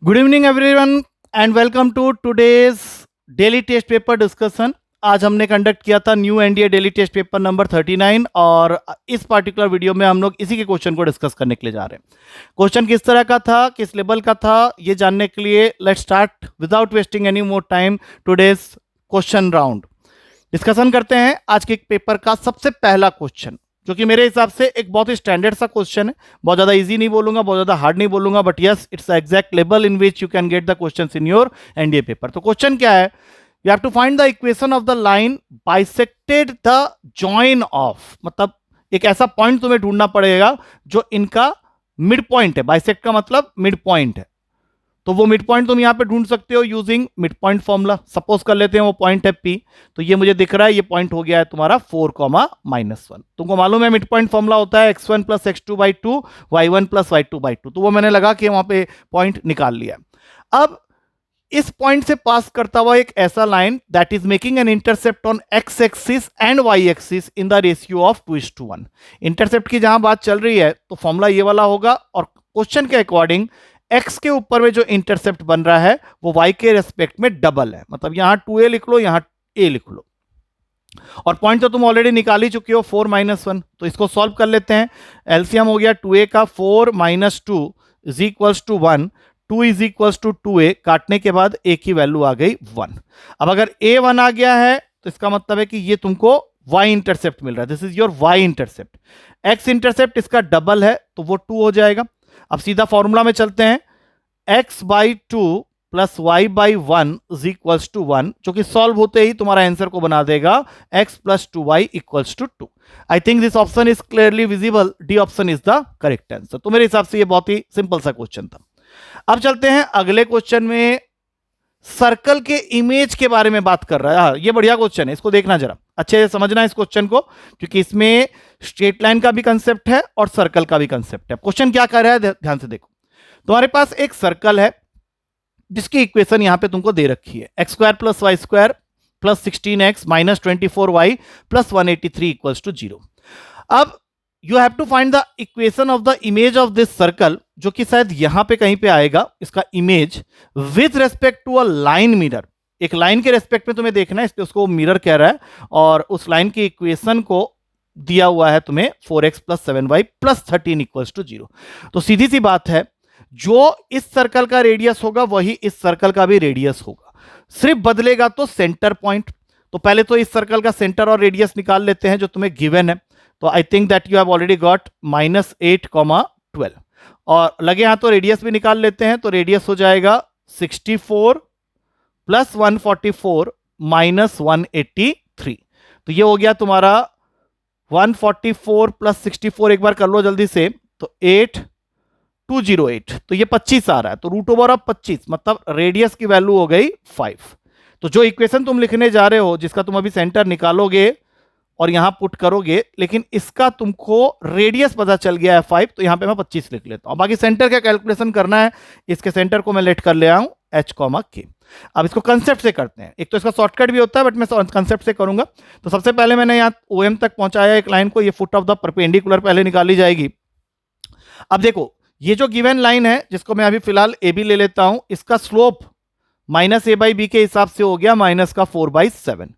Good evening everyone and welcome to today's daily test paper discussion. आज हमने conduct किया था new NDA daily test paper number 39 और इस पार्टिकुलर वीडियो में हम लोग इसी के क्वेश्चन को डिस्कस करने के लिए जा रहे हैं। क्वेश्चन किस तरह का था, किस लेवल का था, ये जानने के लिए let's start without wasting any more time today's question round. Discussion करते हैं आज के पेपर का सबसे पहला क्वेश्चन, जो कि मेरे हिसाब से एक बहुत ही स्टैंडर्ड सा क्वेश्चन है। बहुत ज़्यादा इजी नहीं बोलूंगा, बहुत ज़्यादा हार्ड नहीं बोलूंगा, but yes it's exact level in which you can get the questions in your NDA paper. तो क्वेश्चन क्या है, you have to find the equation of the line bisected the join of, मतलब एक ऐसा point तुम्हें ढूंढना पड़ेगा जो इनका मिड पॉइंट है। बाइसेक्ट का मतलब मिड पॉइंट है, तो वो मिड पॉइंट तुम यहां पे ढूंढ सकते हो using mid point formula. Suppose कर लेते हैं वो पॉइंट है P, तो ये मुझे दिख रहा है ये पॉइंट हो गया है तुम्हारा 4, तुमको मालूम है मिड पॉइंट फॉर्मूला होता है x1 plus x two by two, y1 plus y2 by two, तो वो मैंने लगा के वहां पे पॉइंट निकाल लिया। अब इस पॉइंट से पास करता हुआ एक ऐसा line that is making an intercept on x axis and y axis in the ratio of 2:1। Intercept की जहां बात चल रही है तो फॉर्मूला ये वाला होगा, और क्वेश्चन के अकॉर्डिंग x के ऊपर में जो इंटरसेप्ट बन रहा है वो y के रेस्पेक्ट में डबल है। मतलब यहां 2a लिख लो, यहां a लिख लो, और पॉइंट तो तुम ऑलरेडी निकाल ही चुके हो 4-1। तो इसको सॉल्व कर लेते हैं। एलसीएम हो गया 2a का 4-2 is equals to 1, 2 is equals to 2a, काटने के बाद a की वैल्यू आ गई 1। अब अगर a 1 आ गया है तो इसका मतलब है कि ये तुमको y इंटरसेप्ट मिल रहा है, this is your y intercept. x intercept इसका डबल है तो वो 2 हो जाएगा। अब सीधा फॉर्मूला में चलते हैं, x by two plus y by one is equals to 1, जो कि सॉल्व होते ही तुम्हारा आंसर को बना देगा x plus 2y equals to 2। I think this option is clearly visible, D option is the correct answer. तो मेरे हिसाब से ये बहुत ही सिंपल सा क्वेश्चन था। अब चलते हैं अगले क्वेश्चन में। सर्कल के इमेज के बारे में बात कर रहा है। ये बढ़िया क्वेश्चन है, इसको देखना जरा अच्छे से समझना इस क्वेश्चन को, क्योंकि इसमें स्ट्रेट लाइन का भी कंसेप्ट है और सर्कल का भी कंसेप्ट है। क्वेश्चन क्या कर रहा है ध्यान से देखो। तुम्हारे पास एक सर्कल है जिसकी इक्वेशन यहां पे तुमको दे रखी है, x square plus y square plus 16x minus 24y plus 183 equals to 0। अब you have to find the equation of the image of this circle, जो कि शायद यहां पे कहीं पे आएगा इसका image with respect to a line mirror. एक लाइन के रेस्पेक्ट में तुम्हें देखना है, इसलिए उसको मिरर कह रहा है, और उस लाइन की इक्वेशन को दिया हुआ है तुम्हें 4x plus 7y plus 13 equals to 0। तो सीधी सी बात है, जो इस सर्कल का रेडियस होगा वही इस सर्कल का भी रेडियस होगा, सिर्फ बदलेगा तो सेंटर पॉइंट। तो पहले तो इस सर्कल का सेंटर और रेडियस निकाल लेते हैं जो तुम्हें गिवन है। तो I think that you have already got -8, और लगे हाथ तो रेडियस भी निकाल लेते हैं। तो रेडियस हो जाएगा 64 प्लस 144 माइनस 183। तो ये हो गया तुम्हारा 144 प्लस 64, एक बार कर लो जल्दी से, तो 8208, तो ये 25 आ रहा है। तो रूट ओवर ऑफ 25 मतलब रेडियस की वैल्यू हो गई 5। तो जो इक्वेशन तुम लिखने जा रहे हो, जिसका तुम अभी सेंटर निकालोगे और यहां पुट करोगे, लेकिन इसका तुमको रेडियस पता चल गया है 5, तो यहां पे मैं 25 लिख लेता हूं। बाकी सेंटर का कैलकुलेशन करना है, इसके सेंटर को मैं लेट कर ले आऊं h, अब इसको कंसेप्ट से करते हैं। एक तो इसका शॉर्टकट भी होता है, बट मैं कंसेप्ट से करूंगा। तो सबसे पहले मैंने यहाँ OM तक पहुंचाया एक लाइन को, ये फुट ऑफ द परपेंडिकुलर पहले निकाली जाएगी। अब देखो ये जो गिवन लाइन है, जिसको मैं अभी फिलहाल AB ले लेता हूं, इसका स्लोप -a/b के हिसाब से हो गया -4/7।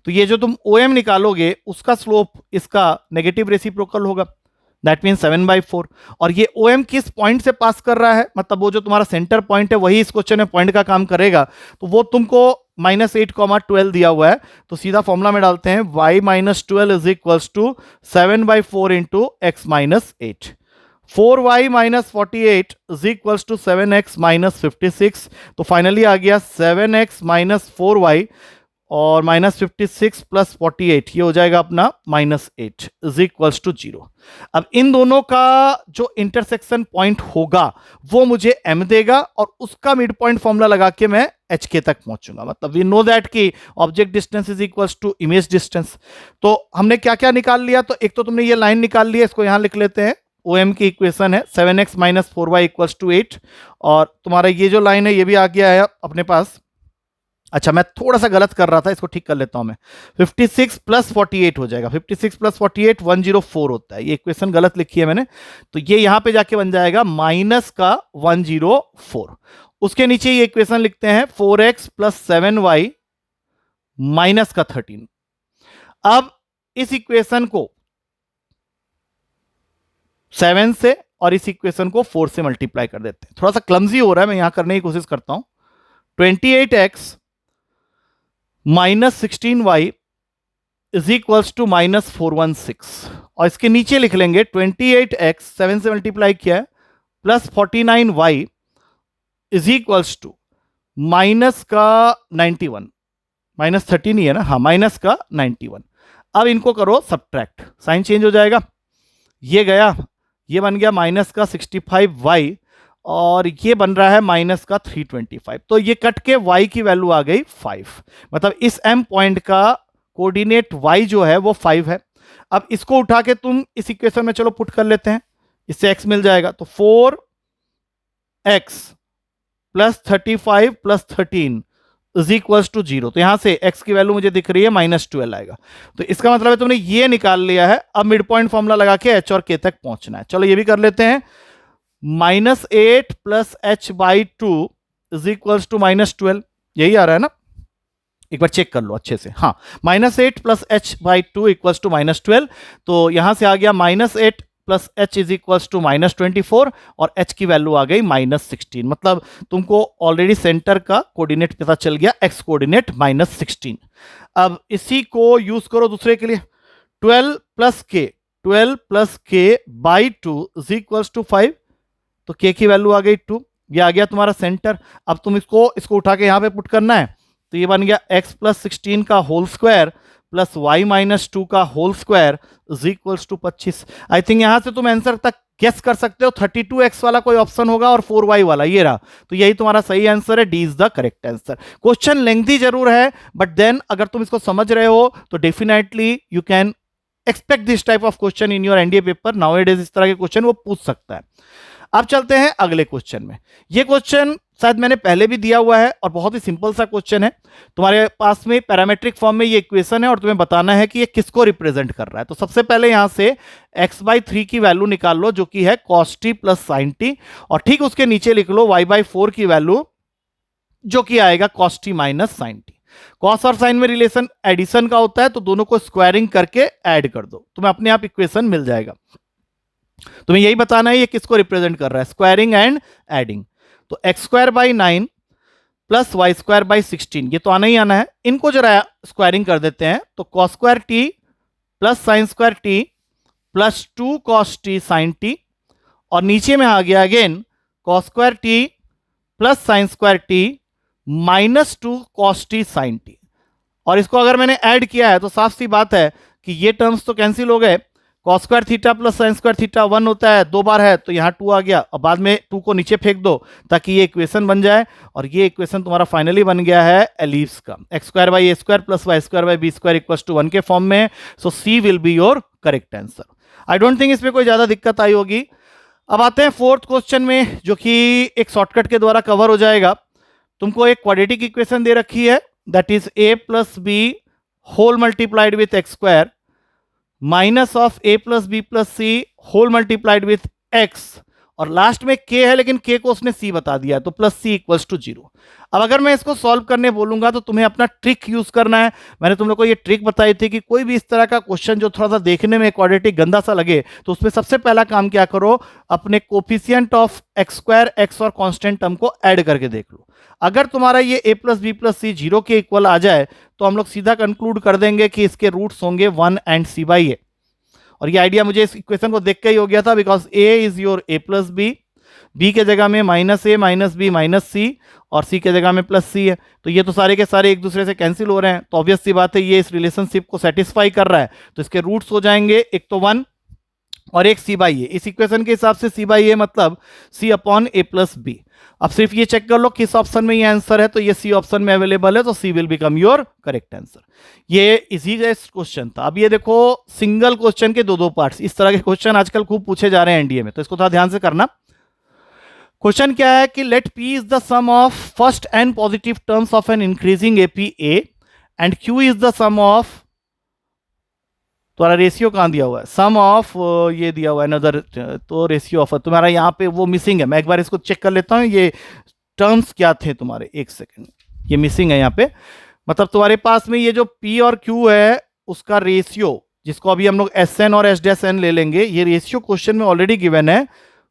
तो ये जो तुम OM निकालोगे उसका स्लोप इसका नेगेटिव रेसिप्रोकल होगा, दैट मीन 7/4। और ये OM किस पॉइंट से पास कर रहा है, मतलब वो जो तुम्हारा सेंटर पॉइंट है वही इस क्वेश्चन में पॉइंट का काम करेगा। तो वो तुमको -8, 12 दिया हुआ है। तो सीधा फॉर्मूला में डालते हैं, y - 12 is equals to 7/4 into x -8। 4y - 48 is equals to 7x - 56। तो फाइनली आ गया 7x - 4y और -56 प्लस 48, ये हो जाएगा अपना -8 इज इक्वल्स टू 0। अब इन दोनों का जो इंटरसेक्शन पॉइंट होगा वो मुझे m देगा, और उसका मिड पॉइंट फॉर्मूला लगा के मैं hk तक पहुंचूंगा। मतलब वी नो दैट कि object distance is equals to image distance. तो हमने क्या क्या निकाल लिया, तो एक तो तुमने ये लाइन निकाल लिया, इसको यहां लिख लेते हैं। OM की इक्वेशन है 7x - 4y इक्वल्स टू 8, और तुम्हारा ये जो लाइन है ये भी आ गया है अपने पास। अच्छा मैं थोड़ा सा गलत कर रहा था, इसको ठीक कर लेता हूं मैं। 56 प्लस 48 हो जाएगा, 56 प्लस 48 104 होता है। ये इक्वेशन गलत लिखी है मैंने, तो ये यहां पे जाके बन जाएगा माइनस का 104। उसके नीचे ये इक्वेशन लिखते हैं 4x प्लस 7y माइनस का 13। अब इस इक्वेशन को 7 से और इस इक्वेशन को 4 से मल्टीप्लाई कर देते हैं। थोड़ा सा क्लमजी हो रहा है, मैं यहां करने की कोशिश करता हूं। 28x minus 16y is equals to minus 416, और इसके नीचे लिख लेंगे 28x 7 से मल्टीप्लाई किया है plus 49y is equals to minus का 91, माइनस 13 ही है ना, हाँ माइनस का 91। अब इनको करो सब्ट्रैक्ट, साइन चेंज हो जाएगा, ये गया, ये बन गया माइनस का 65y और ये बन रहा है माइनस का 325। तो ये कट के y की वैल्यू आ गई 5, मतलब इस m पॉइंट का कोऑर्डिनेट y जो है वो 5 है। अब इसको उठा के तुम इस इक्वेशन में चलो पुट कर लेते हैं, इससे x मिल जाएगा, तो 4x plus 35 plus 13 is equals to 0। तो यहां से x की वैल्यू मुझे दिख रही है -12 आएगा। तो इसका मतलब है तुमने ये निकाल लिया है। अब मिड पॉइंट फॉर्मूला लगा के h और k तक पहुंचना है। चलो ये भी कर लेते हैं, -8 plus h/2 is equals to -12, यही आ रहा है ना, एक बार चेक कर लो अच्छे से। हाँ, -8 प्लस h/2 इक्वल्स टू -12, तो यहां से आ गया -8 plus h is equals to -24 और h की वैल्यू आ गई -16। मतलब तुमको ऑलरेडी सेंटर का कोऑर्डिनेट पता चल गया, x कोऑर्डिनेट -16। अब इसी को यूज करो दूसरे के लिए, 12 plus k by 2 is equals to 5, तो k की वैल्यू आ गई 2, ये आ गया तुम्हारा सेंटर। अब तुम इसको उठा के यहां पे पुट करना है, तो ये बन गया x प्लस 16 का whole square plus y minus 2 का whole square is equals to 25। I think यहां से तुम आंसर तक गेस कर सकते हो, 32x वाला कोई ऑप्शन होगा और 4y वाला ये रहा, तो यही तुम्हारा सही आंसर है, D is the correct answer. Question lengthy जरूर है, बट देन अगर तुम इसको समझ रहे हो तो definitely you can expect this type of question in your NDA paper. Nowadays इस तरह के क्वेश्चन वो पूछ सकता है। अब चलते हैं अगले क्वेश्चन में। ये क्वेश्चन शायद मैंने पहले भी दिया हुआ है और बहुत ही सिंपल सा क्वेश्चन है। तुम्हारे पास में पैरामेट्रिक फॉर्म में ये इक्वेशन है और तुम्हें बताना है कि ये किसको रिप्रेजेंट कर रहा है। तो सबसे पहले यहां से x/3 की वैल्यू निकाल लो, जो कि है cos t plus sin t, और ठीक उसके नीचे लिख लो y/4 की वैल्यू, जो कि आएगा cos t minus sin t। Cos और साइन में रिलेशन एडिशन का होता है, तो दोनों को स्क्वायरिंग करके ऐड कर दो, तुम्हें अपने आप इक्वेशन मिल जाएगा। तुम्हें यही बताना है ये किसको रिप्रेजेंट कर रहा है, स्क्वायरिंग एंड एडिंग। तो x²/9 प्लस y²/16, ये तो आना ही आना है। इनको जरा स्क्वायरिंग कर देते हैं, तो cos² t plus sin² t plus 2 cos t sin t, और नीचे में आ गया again cos² t plus sin² t minus 2 cos t sin t। और इसको अगर मैंने ऐड किया है तो साफ सी बात है कि ये टर्म्स तो कैंसिल हो गए। cos² theta plus sin² theta 1 होता है, 2 बार है तो यहाँ 2 आ गया, और बाद में 2 को नीचे फेंक दो ताकि ये इक्वेशन बन जाए, और ये इक्वेशन तुम्हारा फाइनली बन गया है एलिप्स का, x² plus y² equals to 1 के फॉर्म में। So C will be your correct answer. I don't think इसमें कोई ज्यादा दिक्कत आई होगी। अब आते हैं फोर्थ क्वेश्चन में, जो कि एक शॉर्टकट के द्वारा कवर हो जाएगा। तुमको एक क्वाड्रेटिक इक्वेशन दे रखी है, that is a plus B whole multiplied with x² minus of a plus B plus C whole multiplied with x, और लास्ट में k है लेकिन k को उसने c बता दिया, तो प्लस c इक्वल्स टू 0। अब अगर मैं इसको सॉल्व करने बोलूंगा तो तुम्हें अपना ट्रिक यूज करना है। मैंने तुम लोग को ये ट्रिक बताई थी कि कोई भी इस तरह का क्वेश्चन जो थोड़ा सा देखने में क्वाड्रेटिक गंदा सा लगे, तो उसमें सबसे पहला काम क्या करो, अपने कोफिशिएंट ऑफ x² x और कांस्टेंट टर्म को ऐड करके देख लो। अगर तुम्हारा ये a प्लस बी प्लस सी 0 के इक्वल आ जाए तो हम लोग सीधा कंक्लूड कर देंगे कि इसके रूट्स होंगे 1 एंड c/a। और ये आइडिया मुझे इस इक्वेशन को देख के ही हो गया था, because a is your a plus B के जगह में -a minus b minus c, और c के जगह में प्लस c है, तो ये तो सारे के सारे एक दूसरे से कैंसिल हो रहे हैं, तो ऑब्वियस सी बात है ये इस रिलेशनशिप को सेटिस्फाई कर रहा है। तो इसके रूट्स हो जाएंगे एक तो 1 और एक c/a। इस इक्वेशन के हिसाब से c/a मतलब c/a प्लस b। अब सिर्फ ये चेक कर लो किस ऑप्शन में ये आंसर है, तो ये सी ऑप्शन में अवेलेबल है, तो C will become your correct answer. ये इजी क्वेश्चन था। अब ये देखो सिंगल क्वेश्चन के दो पार्ट्स, इस तरह के क्वेश्चन आजकल खूब पूछे जा रहे हैं एनडीए में, तो इसको थोड़ा ध्यान से करना। क्वेश्चन क्या है कि let P is the sum of first N positive terms of N increasing AP A and Q is the sum of, तुम्हारा रेशियो कहाँ दिया हुआ है, सम ऑफ ये दिया हुआ है अनदर, तो रेशियो ऑफ तुम्हारा यहाँ पे वो मिसिंग है। मैं एक बार इसको चेक कर लेता हूँ, ये टर्म्स क्या थे तुम्हारे, एक सेकेंड, ये मिसिंग है यहाँ पे। मतलब तुम्हारे पास में ये जो P और Q है उसका रेशियो, जिसको अभी हम लोग SN और S' ले लेंगे, ये रेशियो क्वेश्चन में ऑलरेडी गिवन है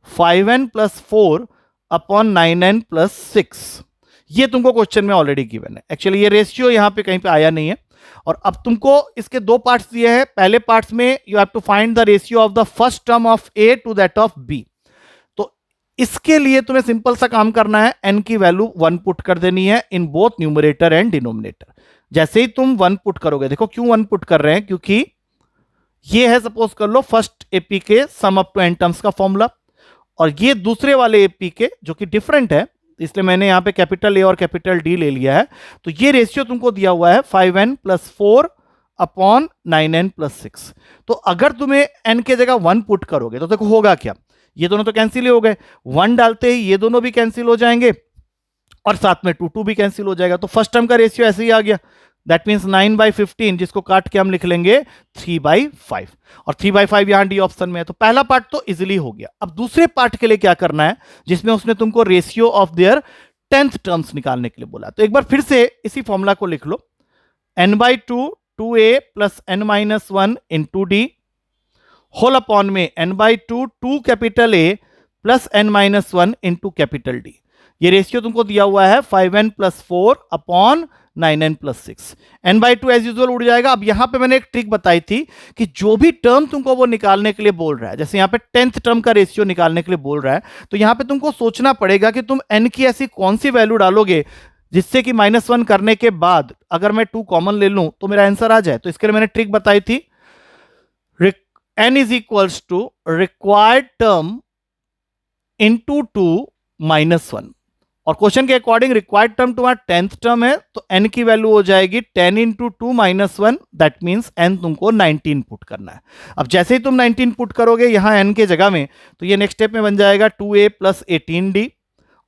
5n + 4 अपॉन 9n + 6। ये तुमको क्वेश्चन में ऑलरेडी गिवन है। एक्चुअली ये रेशियो यहाँ पे कहीं पे आया नहीं है। और अब तुमको इसके दो पार्ट्स दिए हैं। पहले पार्ट्स में you have to find the ratio of the first term of A to that of B। तो इसके लिए तुम्हें सिंपल सा काम करना है, n की वैल्यू 1 पुट कर देनी है in both numerator and denominator. जैसे ही तुम 1 पुट करोगे, देखो क्यों 1 पुट कर रहे हैं, क्योंकि ये है सपोज कर लो फर्स्ट एपी के sum up to n terms का फॉर्मूला, और ये दूसरे वाले एपी के जो कि डिफरेंट है, इसलिए मैंने यहां पे कैपिटल ए और कैपिटल डी ले लिया है। तो ये रेशियो तुमको दिया हुआ है 5n + 4 अपॉन 9n + 6। तो अगर तुम्हें n के जगह 1 पुट करोगे तो देखो होगा क्या, ये दोनों तो कैंसिल ही हो गए, 1 डालते ही ये दोनों भी कैंसिल हो जाएंगे और साथ में 2 भी कैंसिल हो जाएगा। तो फर्स्ट टर्म का रेशियो ऐसे ही आ गया, दैट मीन्स 9/15, जिसको काट के हम लिख लेंगे 3/5, और 3/5 यहां डी ऑप्शन में है। तो पहला पार्ट तो इजीली हो गया। अब दूसरे पार्ट के लिए क्या करना है, जिसमें उसने तुमको ratio of their 10th terms निकालने के लिए बोला। तो एक बार फिर से इसी फॉर्मूला को लिख लो, n/2 2a + n-1 × d whole upon में n/2 2 capital A + n-1 × capital D। ये रेशियो तुमको दिया हुआ है 5n + 4 upon 9n + 6। n/2 as usual उड़ जाएगा। अब यहां पे मैंने एक ट्रिक बताई थी कि जो भी टर्म तुमको वो निकालने के लिए बोल रहा है, जैसे यहां पे 10th टर्म का रेशियो निकालने के लिए बोल रहा है, तो यहां पे तुमको सोचना पड़ेगा कि तुम n की ऐसी कौन सी वैल्यू डालोगे जिससे कि -1 करने के बाद अगर मैं 2 कॉमन ले लूं तो मेरा आंसर आ जाए। तो इसके लिए मैंने ट्रिक बताई थी, n = रिक्वायर्ड टर्म इंटू 2 -1, और क्वेश्चन के अकॉर्डिंग रिक्वायर्ड टर्म तुम्हारा 10th टर्म है, तो n की वैल्यू हो जाएगी 10 × 2 - 1, दैट मींस n तुमको 19 पुट करना है। अब जैसे ही तुम 19 पुट करोगे यहां n के जगह में, तो ये नेक्स्ट स्टेप में बन जाएगा 2a + 18d,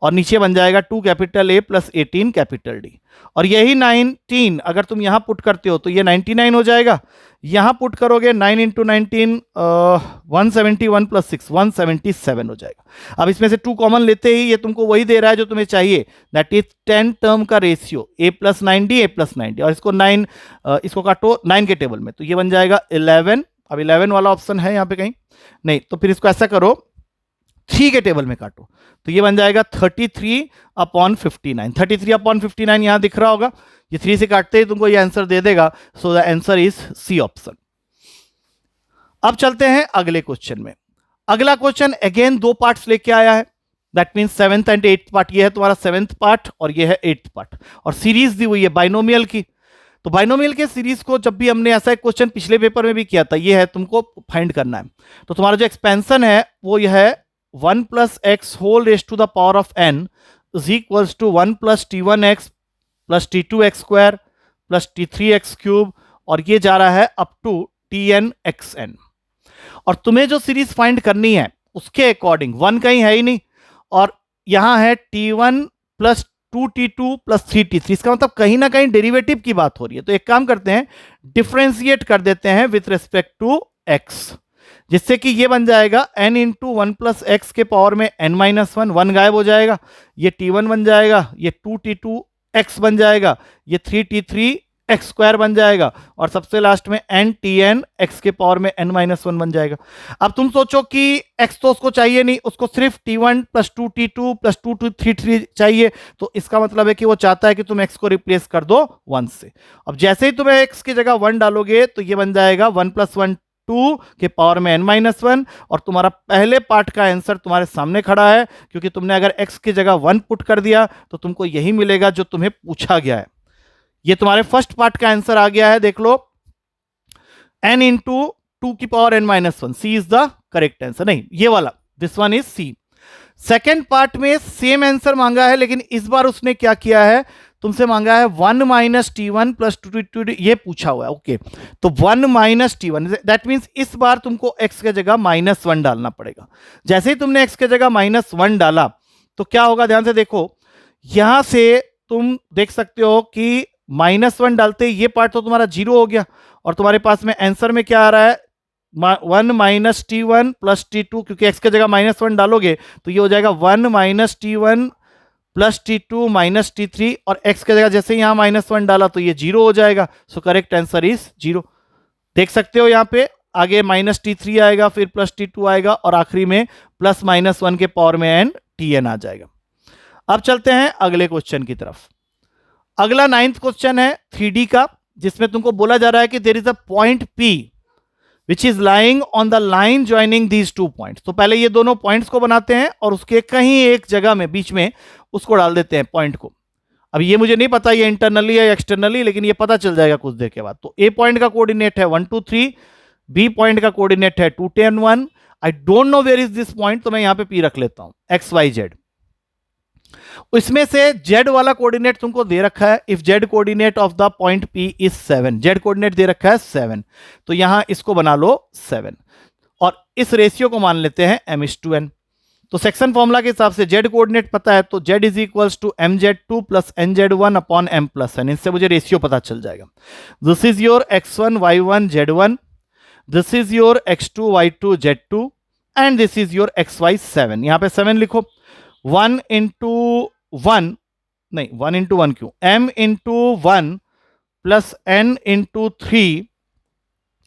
और नीचे बन जाएगा 2 कैपिटल A + 18 कैपिटल D। और यही 19 अगर तुम यहां पुट करते हो तो ये 99 हो जाएगा। यहां पुट करोगे 9 × 19 171 + 6 177 हो जाएगा। अब इसमें से 2 कॉमन लेते ही ये तुमको वही दे रहा है जो तुम्हें चाहिए, दैट इज 10 टर्म का ratio A + 9D A + 9D, और इसको 9 इसको काटो 9 के टेबल में, तो ये बन जाएगा 11। अब 11 वाला ऑप्शन है यहाँ पे कहीं नहीं, तो फिर इसको ऐसा करो 3 के टेबल में काटो, तो ये बन जाएगा 33/59। 33/59 यहां दिख रहा होगा, ये 3 से काटते ही तुमको ये आंसर दे देगा। So the answer is C option. अब चलते हैं अगले क्वेश्चन में। अगला क्वेश्चन अगेन 2 पार्ट्स लेके आया है, that means 7th and 8th part. ये है तुम्हारा 7th पार्ट और ये है 8th पार्ट, और सीरीज दी हुई है बाइनोमियल की। तो बाइनोमियल के सीरीज को जब भी हमने ऐसा एक क्वेश्चन पिछले पेपर में भी किया था, ये है तुमको फाइंड करना है। तो तुम्हारा जो एक्सपेंशन है वो यह है 1 + x whole raise to the power of n is equals to 1 + t1x + t2x² + t3x³, और ये जा रहा है अप टू tn(xn). और तुम्हें जो सीरीज फाइंड करनी है उसके अकॉर्डिंग 1 कहीं है ही नहीं, और यहां है t1 + 2t2 + 3t3। इसका मतलब कहीं ना कहीं डेरिवेटिव की बात हो रही है। तो एक काम करते हैं, डिफरेंशिएट कर देते हैं विथ रिस्पेक्ट टू x, जिससे कि ये बन जाएगा n × 1 + x के पावर में n-1, 1 गायब हो जाएगा, ये t1 बन जाएगा, ये 2t2x बन जाएगा, ये 3t3x² बन जाएगा, और सबसे लास्ट में n x के पावर में n-1 बन जाएगा। अब तुम सोचो कि x तो उसको चाहिए नहीं, उसको सिर्फ t1 + 2t2 + 2t3 चाहिए, तो इसका मतलब है कि वो चाहता है कि तुम x को रिप्लेस कर दो 1 से। अब जैसे ही तुम्हें x की जगह 1 डालोगे तो ये बन जाएगा 1 + 1 2 के पावर में n-1, और तुम्हारा पहले पार्ट का आंसर तुम्हारे सामने खड़ा है, क्योंकि तुमने अगर x की जगह 1 पुट कर दिया तो तुमको यही मिलेगा जो तुम्हें पूछा गया है। ये तुम्हारे फर्स्ट पार्ट का आंसर आ गया है, देख लो, n × 2 की power n-1, C is the correct answer. नहीं, ये वाला, this one is C. Second part में सेम आंसर मांगा है, लेकिन इस बार उसने क्या किया है, तुमसे मांगा है 1 - t1 + 2t2, ये पूछा हुआ है। ओके, तो 1 - t1, दैट मींस इस बार तुमको x के जगह -1 डालना पड़ेगा। जैसे ही तुमने x के जगह -1 डाला तो क्या होगा, ध्यान से देखो, यहां से तुम देख सकते हो कि -1 डालते ही ये पार्ट तो तुम्हारा 0 हो गया, और तुम्हारे पास में आंसर में क्या आ रहा है, 1 - t1 + t2, क्योंकि x की जगह -1 डालोगे तो ये हो जाएगा 1 - t1 + t2 - t3, और x की जगह जैसे यहां -1 डाला तो ये 0 हो जाएगा। So correct answer is 0। देख सकते हो यहां पे आगे -t3 आएगा, फिर +t2 आएगा, और आखिरी में +-1 के पावर में n tn आ जाएगा। अब चलते हैं अगले क्वेश्चन की तरफ। अगला 9th क्वेश्चन है 3D का, जिसमें तुमको बोला जा रहा है कि there is a point P which is lying on the line joining these 2 points. तो पहले ये दोनों पॉइंट्स को बनाते हैं और उसके कहीं एक जगह में बीच में उसको डाल देते हैं पॉइंट को। अब ये मुझे नहीं पता ये इंटरनली या एक्सटर्नली, लेकिन ये पता चल जाएगा कुछ देर के बाद। तो ए पॉइंट का कोऑर्डिनेट है 1 2 3, बी पॉइंट का कोऑर्डिनेट है 2 10 1। I don't know where is this point, तो मैं यहां पे पी रख लेता हूं, एक्स वाई जेड। इसमें से जेड वाला कोऑर्डिनेट तुमको दे रखा है, if Z coordinate of the point P is 7, Z coordinate दे रखा है 7, तो यहां इसको बना लो 7, और इस रेशियो को मान लेते हैं m/n। तो सेक्शन फॉर्मूला के हिसाब से जेड कोऑर्डिनेट पता है, तो z is equals to mz2 + nz1 upon m+n। इससे मुझे रेशियो पता चल जाएगा। This is your x1 y1 z1, this is your x2 y2 z2, and this is your xy 7। यहां पे 7 लिखो, 1 × 1 नहीं, 1 × 1 क्यों, m × 1 + n × 3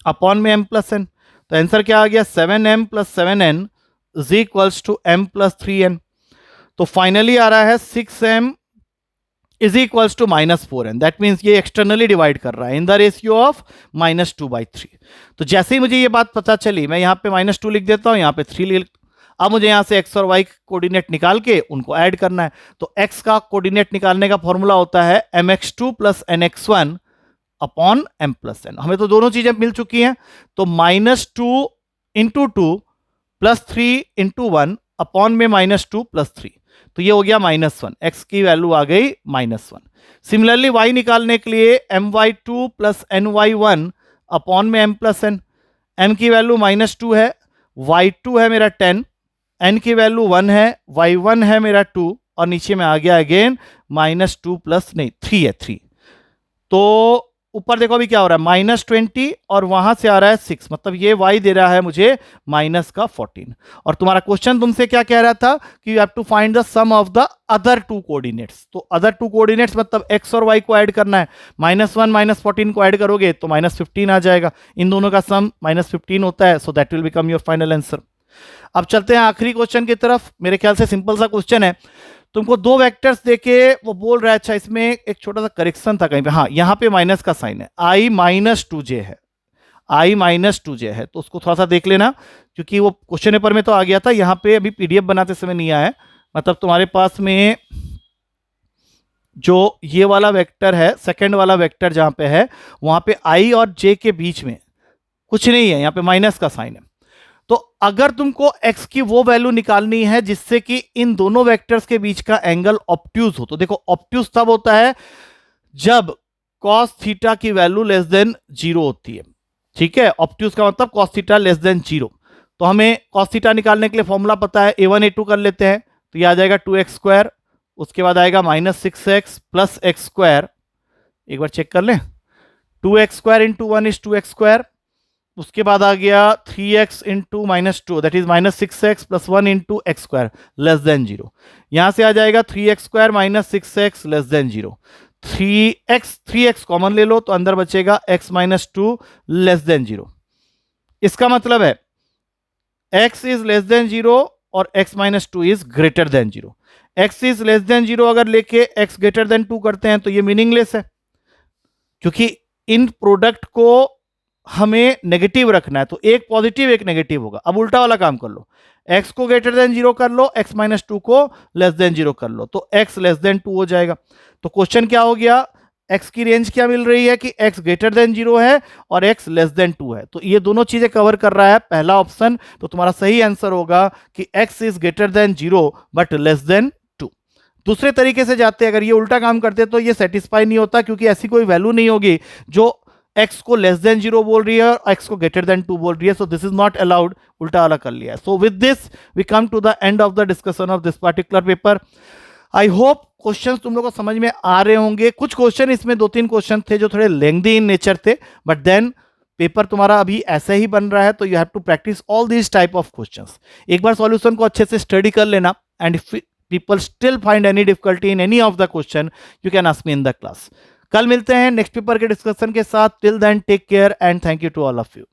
अपॉन में m+n। तो आंसर क्या आ गया, 7m + 7n is equals to m + 3n। तो फाइनली आ रहा है 6m is equals to -4n। That means ये एक्सटर्नली डिवाइड कर रहा है इन द रेशियो ऑफ -2/3। तो जैसे ही मुझे ये बात पता चली, मैं यहाँ पे -2 लिख देता हूँ, यहाँ पे 3 लिख। अब मुझे यहाँ से x और y कोऑर्डिनेट निकाल के उनको ऐड करना है। तो x का कोऑर्डिनेट निकालने का फॉर्मूला होता है mx2 + nx1 अपॉन m+n। हमें तो दोनों चीजें मिल चुकी हैं, तो -2 × 2 + 3 × 1 अपॉन में -2 + 3, तो ये हो गया -1, x की वैल्यू आ गई -1। सिमिलरली y निकालने के लिए my2 + ny1 अपॉन में m+n। m की वैल्यू -2 है, y2 है मेरा 10, n की वैल्यू 1 है, y1 है मेरा 2, और नीचे में आ गया अगेन -2 + नहीं 3 है 3। तो ऊपर देखो अभी क्या हो रहा है, -20, और वहां से आ रहा है 6, मतलब ये y दे रहा है मुझे -14। और तुम्हारा क्वेश्चन तुमसे क्या कह रहा था कि you have to find the sum of the other 2 coordinates. तो अदर 2 कोऑर्डिनेट्स मतलब x और y को ऐड करना है। -1 -14 को ऐड करोगे तो -15 आ जाएगा। इन दोनों का सम -15 होता है, so that will become your final answer. अब चलते हैं आखिरी क्वेश्चन की तरफ। मेरे ख्याल से सिंपल सा क्वेश्चन है, तुमको 2 वेक्टर्स देके वो बोल रहा है, अच्छा इसमें एक छोटा सा करेक्शन था कहीं पे, हाँ यहाँ पे माइनस का साइन है, i - 2j है, i - 2j है, तो उसको थोड़ा सा देख लेना, क्योंकि वो क्वेश्चन पेपर में तो आ गया था, यहाँ पे अभी पीडीएफ बनाते समय नहीं आया है। मतलब तुम्हारे पास में जो ये वाला वेक्टर है, सेकंड वाला वेक्टर जहां पे है, वहां पे i और j के बीच में कुछ नहीं है, यहाँ पे माइनस का साइन है। तो अगर तुमको x की वो वैल्यू निकालनी है जिससे कि इन दोनों वेक्टर्स के बीच का एंगल ऑब्ट्यूज हो, तो देखो ऑब्ट्यूज तब होता है जब cos थीटा की वैल्यू लेस देन 0 होती है। ठीक है, ऑब्ट्यूज का मतलब cos थीटा लेस देन 0। तो हमें cos थीटा निकालने के लिए फॉर्मूला पता है, a1 a2 कर लेते हैं, तो ये आ जाएगा 2x², उसके बाद आएगा -6x + x²। एक बार चेक कर लें, 2x² × 1 = 2x², उसके बाद आ गया 3x × -2 that is -6x + 1 × x² less than 0। यहां से आ जाएगा 3x² - 6x less than 0। 3x common ले लो तो अंदर बचेगा x - 2 लेस देन 0। इसका मतलब है x इज लेस देन 0 और x - 2 is greater than 0। x is less than 0 अगर लेके x ग्रेटर देन 2 करते हैं तो ये मीनिंगलेस है, क्योंकि इन प्रोडक्ट को हमें नेगेटिव रखना है, तो एक पॉजिटिव एक नेगेटिव होगा। अब उल्टा वाला काम कर लो, x को ग्रेटर देन 0 कर लो, x - 2 को लेस देन 0 कर लो, तो x लेस देन 2 हो जाएगा। तो क्वेश्चन क्या हो गया, x की रेंज क्या मिल रही है कि x ग्रेटर देन 0 है और x लेस देन 2 है, तो ये दोनों चीजें कवर कर रहा है पहला ऑप्शन। तो तुम्हारा सही आंसर होगा कि x is greater than 0 but less than 2। दूसरे तरीके से जाते, अगर ये उल्टा काम करते तो ये सेटिस्फाई नहीं होता, क्योंकि ऐसी कोई वैल्यू नहीं होगी जो एक्स को लेस देन 0 बोल रही है और एक्स को ग्रेटर देन 2 बोल रही है, so this is not allowed, उल्टा वाला कर लिया है. So with this we come to the end of the discussion of this particular paper. I hope questions तुम लोग को समझ में आ रहे होंगे. कुछ क्वेश्चन इसमें 2-3 क्वेश्चन थे जो थोड़े लेंथी इन नेचर थे, बट देन पेपर तुम्हारा अभी ऐसे ही बन रहा है, तो you have to practice all these type of questions. एक बार सॉल्यूशन को अच्छे से स्टडी कर लेना, and if people still find any difficulty in any of the question, you can ask me in the class. कल मिलते हैं नेक्स्ट पेपर के डिस्कशन के साथ. Till then take care and thank you to all of you.